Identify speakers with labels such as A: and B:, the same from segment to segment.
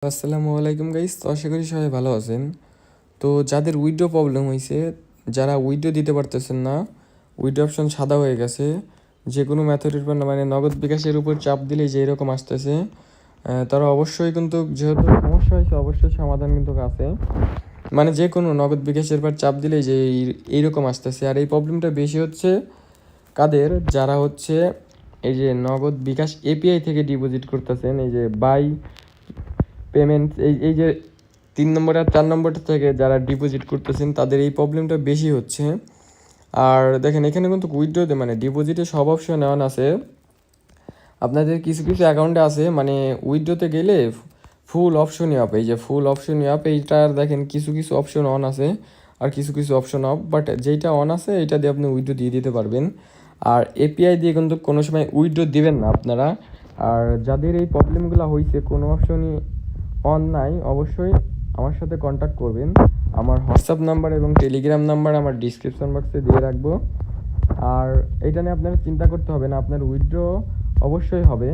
A: আসসালামু আলাইকুম গাইস, তো আশা করি সবাই ভালো আছেন। তো যাদের উইথড্র প্রবলেম হয়েছে, যারা উইথড্র দিতে পারতেছেন না, উইথড্র অপশন সাদা হয়ে গেছে, যে কোনো মেথডের উপর মানে নগদ বিকাশের উপর চাপ দিলেই যে এরকম আসতেছে, তারা অবশ্যই কিন্তু যেহেতু সমস্যা হয়েছে অবশ্যই সমাধান কিন্তু আছে। মানে যে কোনো নগদ বিকাশের উপর চাপ দিলেই যে এইরকম আসতেছে। আর এই প্রবলেমটা বেশি হচ্ছে কাদের, যারা হচ্ছে এই যে নগদ বিকাশ এপিআই থেকে ডিপোজিট করতেছেন, এই যে বাই পেমেন্ট এই যে 3 নম্বর আর 4 নম্বরটা থেকে যারা ডিপোজিট করতেছেন তাদের এই প্রবলেমটা বেশি হচ্ছে। আর দেখেন এখানে কিন্তু উইথড্রোতে মানে ডিপোজিটে সব অপশন অন আছে, আপনাদের কিছু কিছু অ্যাকাউন্টে আছে মানে উইথড্রোতে গেলে ফুল অপশনই অফ। এই যে ফুল অপশনই অফ, এইটার দেখেন কিছু কিছু অপশন অন আছে আর কিছু কিছু অপশন অফ, বাট যেইটা অন আছে এইটা দিয়ে আপনি উইথড্রো দিয়ে দিতে পারবেন। আর এপিআই দিয়ে কিন্তু কোনো সময় উইথড্রো দিবেন না আপনারা। আর যাদের এই প্রবলেমগুলো হয়েছে কোনো অপশনই অন নাই, অবশ্যই আমার সাথে কন্ট্যাক্ট করবেন। আমার হোয়াটসঅ্যাপ নাম্বার এবং টেলিগ্রাম নাম্বার আমার ডিসক্রিপশন বক্সে দিয়ে রাখবো। আর এটা নিয়ে আপনারা চিন্তা করতে হবে না, আপনার উইথড্র অবশ্যই হবে।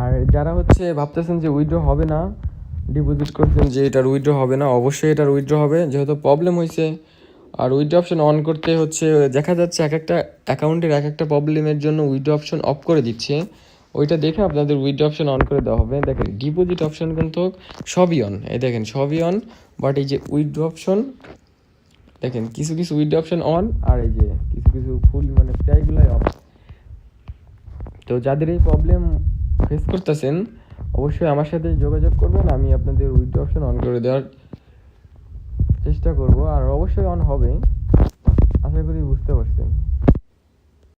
A: আর যারা হচ্ছে ভাবতেছেন যে উইথড্র হবে না, ডিপোজিট করছেন যে এটার উইথড্র হবে না, অবশ্যই এটার উইথড্র হবে যেহেতু প্রবলেম হয়েছে। আর উইথড্র অপশন অন করতে হচ্ছে দেখা যাচ্ছে এক একটা অ্যাকাউন্টের এক একটা প্রবলেমের জন্য উইথড্র অপশন অফ করে দিচ্ছে, ওইটা দেখে আপনাদের উইথড্র অপশন অন করে দেওয়া হবে। দেখেন ডিপোজিট অপশন কিন্তু সবই অন, এই দেখেন সবই অন, বাট এই যে উইথড্র অপশন দেখেন কিছু কিছু উইথড্র অপশন অন, আর এই যে কিছু কিছু ফুল মানে প্রায়গুলাই অফ। তো যাদের এই প্রবলেম ফেস করতেছেন অবশ্যই আমার সাথে যোগাযোগ করবেন, আমি আপনাদের উইথড্র অপশন অন করে দেওয়ার চেষ্টা করব। আর অবশ্যই অন হবে, আশা করি বুঝতে পারছেন।